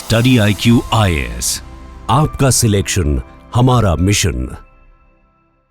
Study IQ IAS, आपका selection हमारा mission.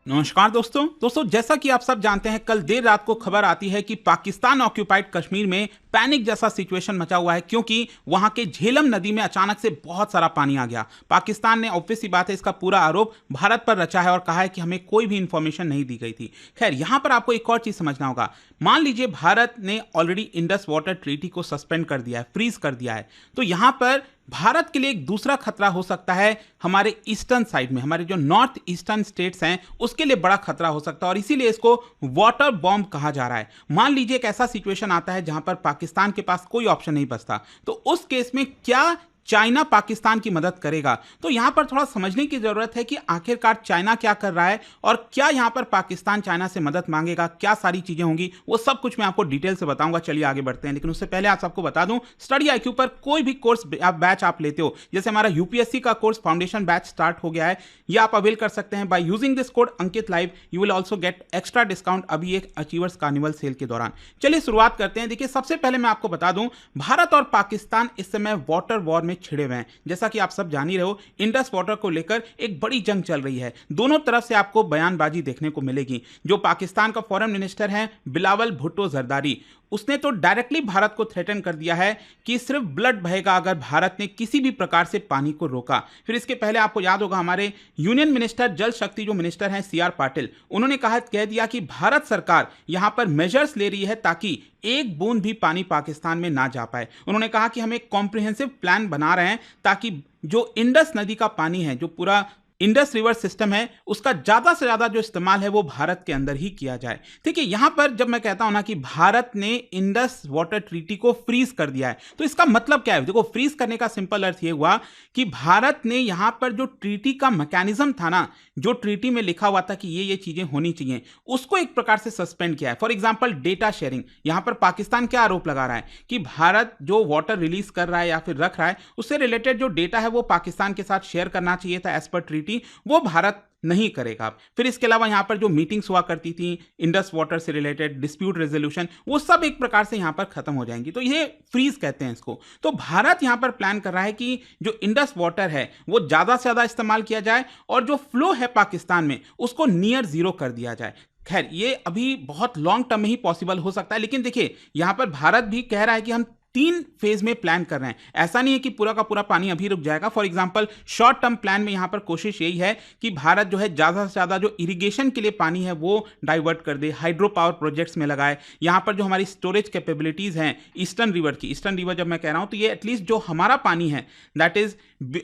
नमस्कार दोस्तों जैसा कि आप सब जानते हैं, कल देर रात को खबर आती है कि पाकिस्तान ऑक्यूपाइड कश्मीर में पैनिक जैसा सिचुएशन मचा हुआ है, क्योंकि वहां के झेलम नदी में अचानक से बहुत सारा पानी आ गया। पाकिस्तान ने, ऑब्वियस सी बात है, इसका पूरा आरोप भारत पर रचा है और कहा है कि हमें कोई भी इंफॉर्मेशन नहीं दी गई थी। खैर, यहां पर आपको एक और चीज समझना होगा। मान लीजिए भारत ने ऑलरेडी इंडस वाटर ट्रीटी को सस्पेंड कर दिया है, फ्रीज कर दिया है, तो यहां पर भारत के लिए एक दूसरा खतरा हो सकता है। हमारे ईस्टर्न साइड में, हमारे जो नॉर्थ ईस्टर्न स्टेट्स हैं, उसके लिए बड़ा खतरा हो सकता है और इसीलिए इसको वाटर बॉम्ब कहा जा रहा है। मान लीजिए एक ऐसा सिचुएशन आता है जहां पर पाकिस्तान के पास कोई ऑप्शन नहीं बचता, तो उस केस में क्या चाइना पाकिस्तान की मदद करेगा? तो यहां पर थोड़ा समझने की जरूरत है कि आखिरकार चाइना क्या कर रहा है और क्या यहां पर पाकिस्तान चाइना से मदद मांगेगा, क्या सारी चीजें होंगी, वो सब कुछ मैं आपको डिटेल से बताऊंगा। चलिए आगे बढ़ते हैं, लेकिन उससे पहले आप सबको बता दूं, स्टडी IQ पर कोई भी कोर्स बैच आप लेते हो, जैसे हमारा UPSC का कोर्स फाउंडेशन बैच स्टार्ट हो गया है, ये आप अवेल कर सकते हैं by using this code Ankit live. You will also get extra discount अभी एक अचीवर्स कार्निवल सेल के दौरान। चलिए शुरुआत करते हैं। देखिए, सबसे पहले मैं आपको बता दूं, भारत और पाकिस्तान इस समय वाटर वॉर में छिड़े हुए हैं। जैसा कि आप सब जान ही रहे हो, इंडस वाटर को लेकर एक बड़ी जंग चल रही है। दोनों तरफ से आपको बयानबाजी देखने को मिलेगी। जो पाकिस्तान का फॉरेन मिनिस्टर है बिलावल भुट्टो जरदारी, उसने तो डायरेक्टली भारत को थ्रेटन कर दिया है कि सिर्फ ब्लड बहेगा अगर भारत ने किसी भी प्रकार से पानी को रोका। फिर इसके पहले आपको याद होगा, हमारे यूनियन मिनिस्टर जल शक्ति जो मिनिस्टर हैं CR पाटिल, उन्होंने कह दिया कि भारत सरकार यहां पर मेजर्स ले रही है ताकि एक बूंद भी पानी पाकिस्तान में ना जा पाए। उन्होंने कहा कि हम एक कॉम्प्रिहेंसिव प्लान बना रहे हैं ताकि जो इंडस नदी का पानी है, जो पूरा इंडस रिवर सिस्टम है, उसका ज्यादा से ज्यादा जो इस्तेमाल है वो भारत के अंदर ही किया जाए। ठीक है, यहां पर जब मैं कहता हूं ना कि भारत ने इंडस वाटर ट्रीटी को फ्रीज कर दिया है, तो इसका मतलब क्या है? देखो, फ्रीज करने का सिंपल अर्थ ये हुआ कि भारत ने यहां पर जो ट्रीटी का मैकेनिज्म था ना, जो ट्रीटी में लिखा हुआ था कि ये चीजें होनी चाहिए, उसको एक प्रकार से सस्पेंड किया है। For example, data sharing. यहां पर पाकिस्तान क्या आरोप लगा रहा है कि भारत जो वाटर रिलीज कर रहा है या फिर रख रहा है, उससे रिलेटेड जो डेटा है वो पाकिस्तान के साथ शेयर करना चाहिए था एज पर ट्रीटी, वो भारत नहीं करेगा। फिर इसके अलावा यहां पर जो मीटिंग्स हुआ करती थी इंडस वाटर से रिलेटेड, डिस्प्यूट रेजोल्यूशन, वो सब एक प्रकार से यहां पर खत्म हो जाएंगी। तो ये फ्रीज कहते हैं इसको। तो भारत यहां पर प्लान कर रहा है कि जो इंडस वाटर है वो ज्यादा से ज्यादा इस्तेमाल किया जाए और जो फ्लो है पाकिस्तान में उसको नियर जीरो कर दिया जाए। खैर, ये अभी बहुत लॉन्ग टर्म में ही पॉसिबल हो सकता है, लेकिन देखिए यहां पर भारत भी कह रहा है कि हम 3 फेज में प्लान कर रहे हैं। ऐसा नहीं है कि पूरा का पूरा पानी अभी रुक जाएगा। For example, short term plan में यहां पर कोशिश यही है कि भारत जो है ज्यादा से ज्यादा जो इरिगेशन के लिए पानी है वो डाइवर्ट कर दे, हाइड्रो पावर प्रोजेक्ट्स में लगाए। यहां पर जो हमारी स्टोरेज कैपेबिलिटीज हैं ईस्टर्न रिवर की, ईस्टर्न रिवर जब मैं कह रहा हूं तो ये एटलीस्ट जो हमारा पानी है, दैट इज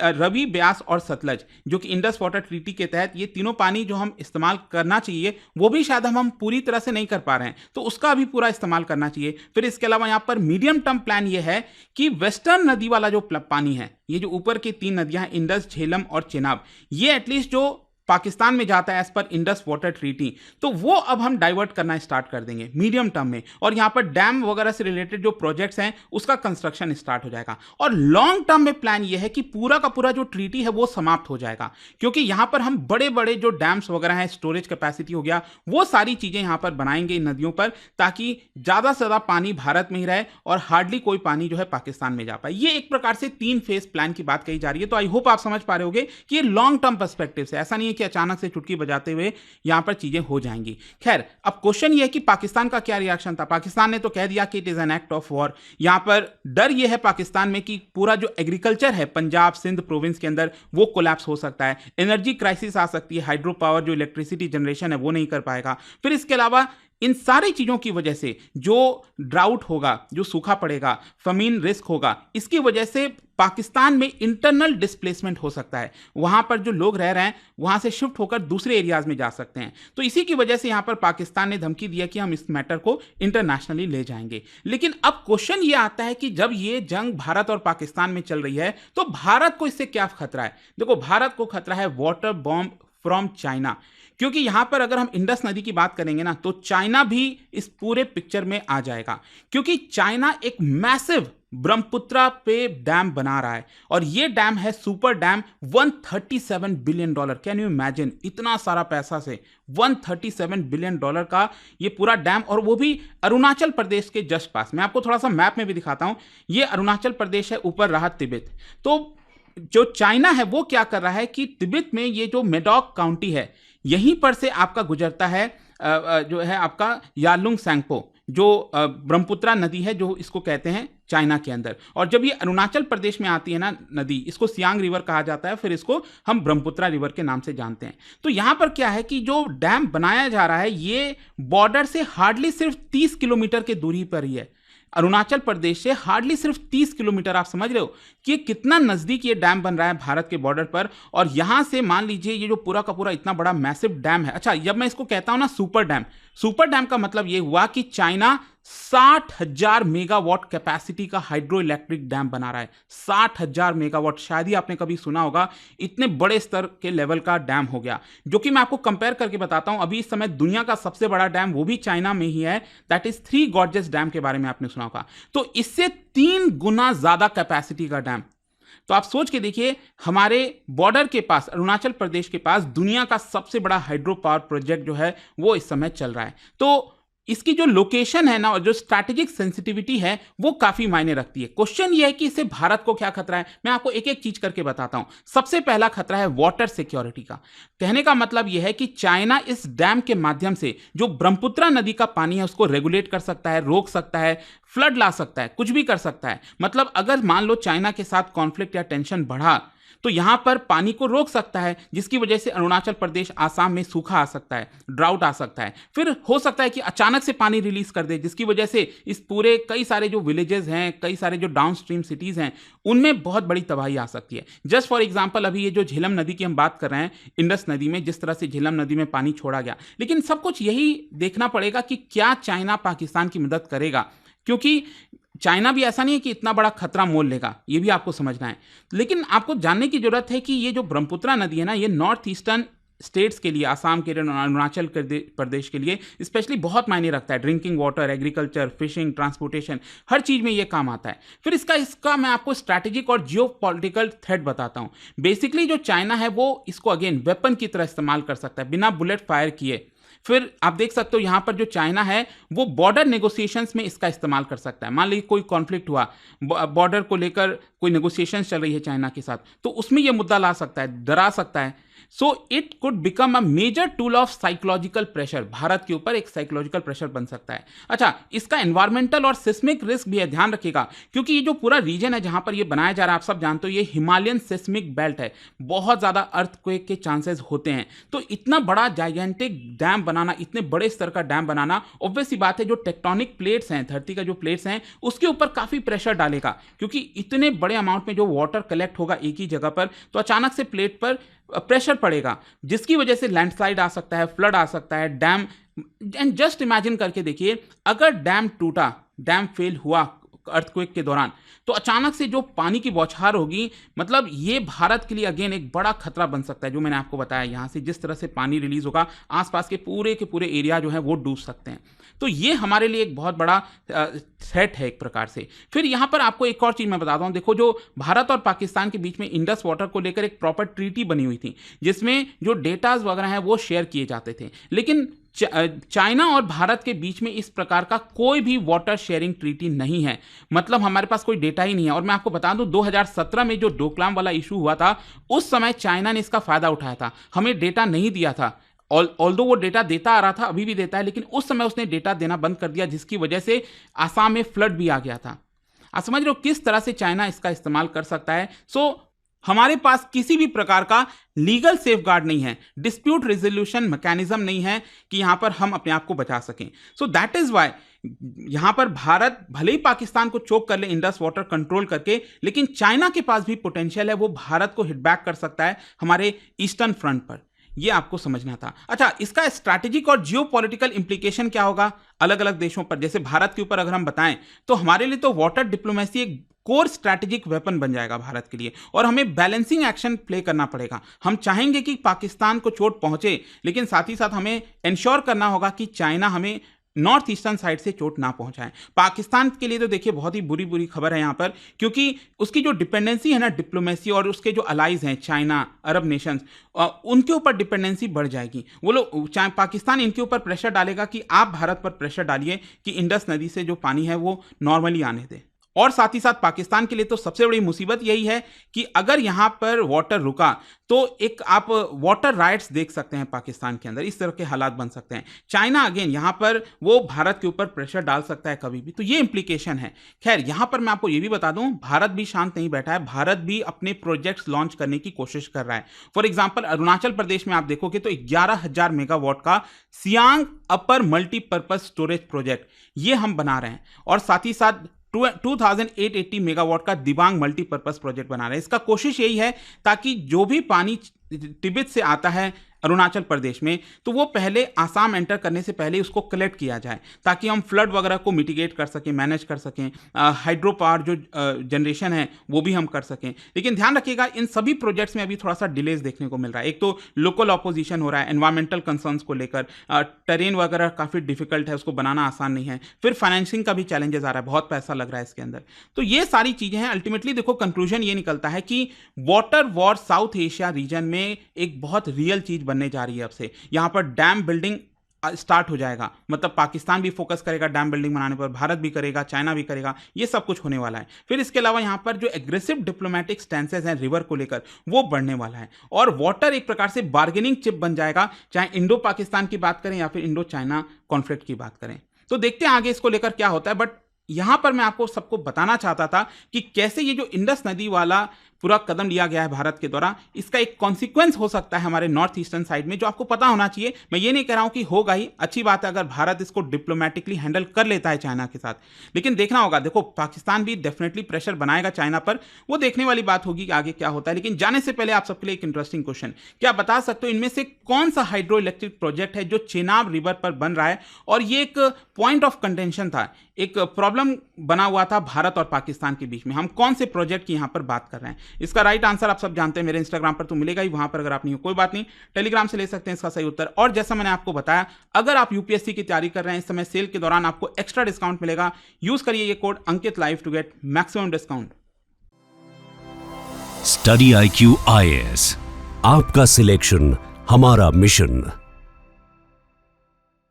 रवि, ब्यास और सतलज, जो कि इंडस वाटर ट्रीटी के तहत ये तीनों पानी जो हम इस्तेमाल करना चाहिए, वो भी शायद हम पूरी तरह से नहीं कर पा रहे हैं, तो उसका भी पूरा इस्तेमाल करना चाहिए। फिर इसके अलावा यहां पर मीडियम टर्म प्लान ये है कि वेस्टर्न नदी वाला जो पानी है, ये जो ऊपर की 3 नदियां हैं इंडस, झेलम और चेनाब, ये एटलीस्ट जो पाकिस्तान में जाता है as per Indus water treaty, तो वो अब हम डाइवर्ट करना स्टार्ट कर देंगे मीडियम टर्म में। और यहां पर डैम वगैरह से रिलेटेड जो प्रोजेक्ट्स हैं उसका कंस्ट्रक्शन स्टार्ट हो जाएगा। और लॉन्ग टर्म में प्लान ये है कि पूरा का पूरा जो ट्रीटी है वो समाप्त हो जाएगा, क्योंकि यहां पर हम बड़े बड़े जो डैम्स वगैरह हैं, स्टोरेज कैपेसिटी हो गया, वो सारी चीजें यहां पर बनाएंगे इन नदियों पर, ताकि ज्यादा से ज्यादा पानी भारत में ही रहे और हार्डली कोई पानी जो है पाकिस्तान में जा पाए। ये एक प्रकार से 3 फेज प्लान की बात कही जा रही है। तो आई होप आप समझ पा रहे होगे कि ये लॉन्ग टर्म पर्सपेक्टिव से, ऐसा नहीं है कि अचानक से चुटकी बजाते हुए यहां पर चीजें हो जाएंगी। खैर, अब क्वेश्चन ये है कि पाकिस्तान का क्या रिएक्शन था। पाकिस्तान ने तो कह दिया कि it is an act of war. यहां पर डर यह है पाकिस्तान में कि पूरा जो एग्रीकल्चर है पंजाब सिंध प्रोविंस के अंदर, वो कोलैप्स हो सकता है, एनर्जी क्राइसिस आ सकती है, हाइड्रो पावर जो इलेक्ट्रिसिटी जनरेशन है वो नहीं कर पाएगा। फिर इसके अलावा इन सारी चीजों की वजह से जो ड्राउट होगा, जो सूखा पड़ेगा, फमीन रिस्क होगा, इसकी वजह से पाकिस्तान में इंटरनल डिस्प्लेसमेंट हो सकता है। वहां पर जो लोग रह रहे हैं वहां से शिफ्ट होकर दूसरे एरियाज में जा सकते हैं। तो इसी की वजह से यहां पर पाकिस्तान ने धमकी दिया कि हम इस मैटर को इंटरनेशनली ले जाएंगे। लेकिन अब क्वेश्चन ये आता है कि जब ये जंग भारत और पाकिस्तान में चल रही है तो भारत को इससे क्या खतरा है? देखो, भारत को खतरा है वाटर बॉम्ब फ्रॉम चाइना, क्योंकि यहां पर अगर हम इंडस नदी की बात करेंगे ना, तो चाइना भी इस पूरे पिक्चर में आ जाएगा, क्योंकि चाइना एक मैसिव ब्रह्मपुत्रा पे डैम बना रहा है और ये डैम है super dam 137 billion dollar. Can you imagine, इतना सारा पैसा से 137 बिलियन डॉलर का ये पूरा डैम, और वो भी अरुणाचल प्रदेश के जस्ट पास। मैं आपको थोड़ा सा मैप में भी दिखाता हूं। ये अरुणाचल प्रदेश है, ऊपर रहा तिब्बत। तो जो चाइना है वो क्या कर रहा है कि तिब्बत में ये जो मेडॉक काउंटी है यहीं पर से आपका गुजरता है जो है आपका यालुंग सैंगपो, जो ब्रह्मपुत्रा नदी है, जो इसको कहते हैं चाइना के अंदर। और जब ये अरुणाचल प्रदेश में आती है ना नदी, इसको सियांग रिवर कहा जाता है, फिर इसको हम ब्रह्मपुत्रा रिवर के नाम से जानते हैं। तो यहां पर क्या है कि जो डैम बनाया जा रहा है ये बॉर्डर से हार्डली सिर्फ 30 किलोमीटर की दूरी पर ही है। अरुणाचल प्रदेश से हार्डली सिर्फ 30 किलोमीटर। आप समझ रहे हो कि कितना नजदीक ये डैम बन रहा है भारत के बॉर्डर पर। और यहां से मान लीजिए ये जो पूरा का पूरा इतना बड़ा मैसिव डैम है। अच्छा, जब मैं इसको कहता हूं ना सुपर डैम, सुपर डैम का मतलब ये हुआ कि चाइना 60,000 मेगावाट कैपेसिटी का हाइड्रो इलेक्ट्रिक डैम बना रहा है। 60,000 मेगावाट, शायद ही आपने कभी सुना होगा, इतने बड़े स्तर के लेवल का डैम हो गया। जो कि मैं आपको कंपेयर करके बताता हूं, अभी इस समय दुनिया का सबसे बड़ा डैम वो भी चाइना में ही है, that is three gorges dam के बारे में आपने सुना होगा। तो इससे 3 गुना ज्यादा कैपेसिटी का डैम। तो आप सोच के देखिए, हमारे बॉर्डर के पास, अरुणाचल प्रदेश के पास दुनिया का सबसे बड़ा हाइड्रो पावर प्रोजेक्ट जो है वो इस समय चल रहा है। तो इसकी जो लोकेशन है ना और जो स्ट्रैटेजिक सेंसिटिविटी है वो काफी मायने रखती है। क्वेश्चन ये है कि इससे भारत को क्या खतरा है। मैं आपको एक एक चीज करके बताता हूं। सबसे पहला खतरा है वाटर सिक्योरिटी का। कहने का मतलब यह है कि चाइना इस डैम के माध्यम से जो ब्रह्मपुत्रा नदी का पानी है उसको रेगुलेट कर सकता है, रोक सकता है, फ्लड ला सकता है, कुछ भी कर सकता है। मतलब अगर मान लो चाइना के साथ कॉन्फ्लिक्ट या टेंशन बढ़ा तो यहां पर पानी को रोक सकता है, जिसकी वजह से अरुणाचल प्रदेश, आसाम में सूखा आ सकता है, ड्राउट आ सकता है। फिर हो सकता है कि अचानक से पानी रिलीज कर दे, जिसकी वजह से इस पूरे कई सारे जो विलेजेस हैं, कई सारे जो डाउन स्ट्रीम सिटीज हैं, उनमें बहुत बड़ी तबाही आ सकती है। जस्ट फॉर एग्जाम्पल, अभी ये जो झेलम नदी की हम बात कर रहे हैं, इंडस नदी में जिस तरह से झेलम नदी में पानी छोड़ा गया, लेकिन सब कुछ यही देखना पड़ेगा कि क्या चाइना पाकिस्तान की मदद करेगा, क्योंकि चाइना भी ऐसा नहीं है कि इतना बड़ा खतरा मोल लेगा, ये भी आपको समझना है। लेकिन आपको जानने की जरूरत है कि ये जो ब्रह्मपुत्रा नदी है ना, ये नॉर्थ ईस्टर्न स्टेट्स के लिए, आसाम के लिए, अरुणाचल प्रदेश के लिए स्पेशली बहुत मायने रखता है। Drinking water, agriculture, fishing, transportation, हर चीज में ये काम आता है। फिर इसका मैं आपको स्ट्रैटेजिक और जियो पॉलिटिकल थ्रेट बताता हूं। बेसिकली जो चाइना है वो इसको अगेन वेपन की तरह इस्तेमाल कर सकता है, बिना बुलेट फायर किए। फिर आप देख सकते हो यहां पर जो चाइना है वो बॉर्डर नेगोशिएशंस में इसका इस्तेमाल कर सकता है। मान लीजिए कोई कॉन्फ्लिक्ट हुआ, बॉर्डर को लेकर कोई नेगोशिएशंस चल रही है चाइना के साथ, तो उसमें यह मुद्दा ला सकता है, डरा सकता है। So it could become a major tool of psychological pressure. Bharat के ऊपर एक साइकोलॉजिकल प्रेशर बन सकता है। अच्छा, इसका एनवायरमेंटल और सिस्मिक रिस्क भी है, ध्यान रखिएगा, क्योंकि ये जो पूरा रीजन है जहां पर ये बनाया जा रहा है, आप सब जानते हो ये हिमालयन सिस्मिक बेल्ट है, बहुत ज्यादा अर्थक्वेक के चांसेस होते हैं। तो इतना बड़ा जाइगेंटिक डैम बनाना, इतने बड़े स्तर का डैम बनाना, ऑब्वियस सी बात है जो टेक्टोनिक प्लेट्स हैं, धरती का जो प्लेट्स हैं, उसके ऊपर काफी प्रेशर डालेगा, क्योंकि इतने बड़े अमाउंट में जो वाटर कलेक्ट होगा एक ही जगह पर, तो अचानक से प्लेट पर प्रेशर पड़ेगा, जिसकी वजह से लैंडस्लाइड आ सकता है, फ्लड आ सकता है, डैम। एंड जस्ट इमेजिन करके देखिए, अगर डैम टूटा, डैम फेल हुआ अर्थक्वेक के दौरान, तो अचानक से जो पानी की बौछार होगी, मतलब ये भारत के लिए अगेन एक बड़ा खतरा बन सकता है। जो मैंने आपको बताया, यहां से जिस तरह से पानी रिलीज होगा, आसपास के पूरे एरिया जो है वो डूब सकते हैं। तो ये हमारे लिए एक बहुत बड़ा थ्रेट है एक प्रकार से। फिर यहां पर आपको एक और चीज मैं बताता हूं। देखो, जो भारत और पाकिस्तान के बीच में इंडस वाटर को लेकर एक प्रॉपर ट्रीटी बनी हुई थी, जिसमें जो डेटाज वगैरह हैं वो शेयर किए जाते थे, लेकिन चाइना और भारत के बीच में इस प्रकार का कोई भी वाटर शेयरिंग ट्रीटी नहीं है। मतलब हमारे पास कोई डेटा ही नहीं है। और मैं आपको बता दूं, 2017 में जो डोकलाम वाला इशू हुआ था, उस समय चाइना ने इसका फायदा उठाया था, हमें डेटा नहीं दिया था। ऑल्दो वो डेटा देता आ रहा था, अभी भी देता है, लेकिन उस समय उसने डेटा देना बंद कर दिया, जिसकी वजह से आसाम में फ्लड भी आ गया था। आप समझ रहे हो किस तरह से चाइना इसका इस्तेमाल कर सकता है। हमारे पास किसी भी प्रकार का लीगल सेफगार्ड नहीं है, डिस्प्यूट रेजोल्यूशन मैकेनिज्म नहीं है कि यहां पर हम अपने आप को बचा सकें। सो दैट इज वाई यहां पर भारत भले ही पाकिस्तान को चोक कर ले इंडस वाटर कंट्रोल करके, लेकिन चाइना के पास भी पोटेंशियल है, वो भारत को हिट बैक कर सकता है हमारे ईस्टर्न फ्रंट पर। ये आपको समझना था। अच्छा, इसका स्ट्रैटेजिक और जियोपॉलिटिकल इंप्लीकेशन क्या होगा अलग अलग देशों पर। जैसे भारत के ऊपर अगर हम बताएं, तो हमारे लिए तो वाटर डिप्लोमेसी एक कोर स्ट्रैटेजिक वेपन बन जाएगा भारत के लिए, और हमें बैलेंसिंग एक्शन प्ले करना पड़ेगा। हम चाहेंगे कि पाकिस्तान को चोट पहुंचे, लेकिन साथ ही साथ हमें इंश्योर करना होगा कि चाइना हमें नॉर्थ ईस्टर्न साइड से चोट ना पहुंचाए। पाकिस्तान के लिए तो देखिए बहुत ही बुरी खबर है यहाँ पर, क्योंकि उसकी जो डिपेंडेंसी है ना डिप्लोमेसी और उसके जो अलाइज हैं चाइना, अरब नेशंस, उनके ऊपर डिपेंडेंसी बढ़ जाएगी। वो लोग चाहे पाकिस्तान इनके ऊपर प्रेशर डालेगा कि आप भारत पर प्रेशर डालिए कि इंडस नदी से जो पानी है वो नॉर्मली आने दे। और साथ ही साथ पाकिस्तान के लिए तो सबसे बड़ी मुसीबत यही है कि अगर यहां पर वाटर रुका तो एक आप वाटर राइट्स देख सकते हैं पाकिस्तान के अंदर, इस तरह के हालात बन सकते हैं। चाइना अगेन यहां पर वो भारत के ऊपर प्रेशर डाल सकता है कभी भी, तो ये इंप्लीकेशन है। खैर यहां पर मैं आपको ये भी बता दूं, भारत भी शांत नहीं बैठा है, भारत भी अपने प्रोजेक्ट्स लॉन्च करने की कोशिश कर रहा है। फॉर एग्जाम्पल अरुणाचल प्रदेश में आप देखोगे तो 11,000 मेगावाट का सियांग अपर मल्टीपर्पज स्टोरेज प्रोजेक्ट ये हम बना रहे हैं, और साथ ही साथ 2880 मेगावाट का दिबांग मल्टीपर्पज प्रोजेक्ट बना रहे हैं। इसका कोशिश यही है ताकि जो भी पानी तिब्बत से आता है अरुणाचल प्रदेश में, तो वो पहले आसाम एंटर करने से पहले उसको कलेक्ट किया जाए, ताकि हम फ्लड वगैरह को मिटिगेट कर सकें, मैनेज कर सकें, हाइड्रो पावर जो जनरेशन है वो भी हम कर सकें। लेकिन ध्यान रखिएगा इन सभी प्रोजेक्ट्स में अभी थोड़ा सा डिलेज देखने को मिल रहा है। एक तो लोकल ऑपोजिशन हो रहा है एनवायरमेंटल कंसर्न्स को लेकर, टेरेन वगैरह काफ़ी डिफिकल्ट है, उसको बनाना आसान नहीं है, फिर फाइनेंसिंग का भी चैलेंजेस आ रहा है, बहुत पैसा लग रहा है इसके अंदर। तो ये सारी चीज़ें हैं। अल्टीमेटली देखो कंक्लूजन ये निकलता है कि water war south Asia region में एक बहुत रियल चीज़ बनने जा रही है। अब से यहां पर डैम बिल्डिंग स्टार्ट हो जाएगा, मतलब पाकिस्तान भी फोकस करेगा डैम बिल्डिंग बनाने पर, भारत भी करेगा, चाइना भी करेगा, ये सब कुछ होने वाला है। फिर इसके अलावा यहां पर जो एग्रेसिव डिप्लोमेटिक स्टैंसेस हैं रिवर को लेकर वो बढ़ने वाला है, और वाटर एक प्रकार से बार्गेनिंग चिप बन जाएगा, चाहे इंडो पाकिस्तान की बात करें या फिर इंडो चाइना कॉन्फ्लिक्ट की बात करें। तो देखते हैं आगे इसको लेकर क्या होता है। बट यहां पर मैं आपको सबको बताना चाहता था कि कैसे ये जो इंडस नदी वाला पूरा कदम लिया गया है भारत के द्वारा, इसका एक कॉन्सिक्वेंस हो सकता है हमारे नॉर्थ ईस्टर्न साइड में, जो आपको पता होना चाहिए। मैं ये नहीं कह रहा हूं कि होगा ही, अच्छी बात है अगर भारत इसको डिप्लोमेटिकली हैंडल कर लेता है चाइना के साथ, लेकिन देखना होगा। देखो पाकिस्तान भी डेफिनेटली प्रेशर बनाएगा चाइना पर, वो देखने वाली बात होगी कि आगे क्या होता है। लेकिन जाने से पहले आप सबके लिए एक इंटरेस्टिंग क्वेश्चन, क्या बता सकते हो इनमें से कौन सा हाइड्रो इलेक्ट्रिक प्रोजेक्ट है जो चेनाब रिवर पर बन रहा है, और ये एक पॉइंट ऑफ कंटेंशन था, एक प्रॉब्लम बना हुआ था भारत और पाकिस्तान के बीच में। हम कौन से प्रोजेक्ट की यहां पर बात कर रहे हैं? इसका राइट आंसर आप सब जानते हैं, मेरे इंस्टाग्राम पर तो मिलेगा ही, वहां पर अगर आप नहीं हो कोई बात नहीं, टेलीग्राम से ले सकते हैं इसका सही उत्तर। और जैसा मैंने आपको बताया, अगर आप यूपीएससी की तैयारी कर रहे हैं इस समय सेल के दौरान आपको एक्स्ट्रा डिस्काउंट मिलेगा, यूज करिए ये code Ankit live to get maximum discount. Study IQ IAS, आपका सिलेक्शन हमारा मिशन।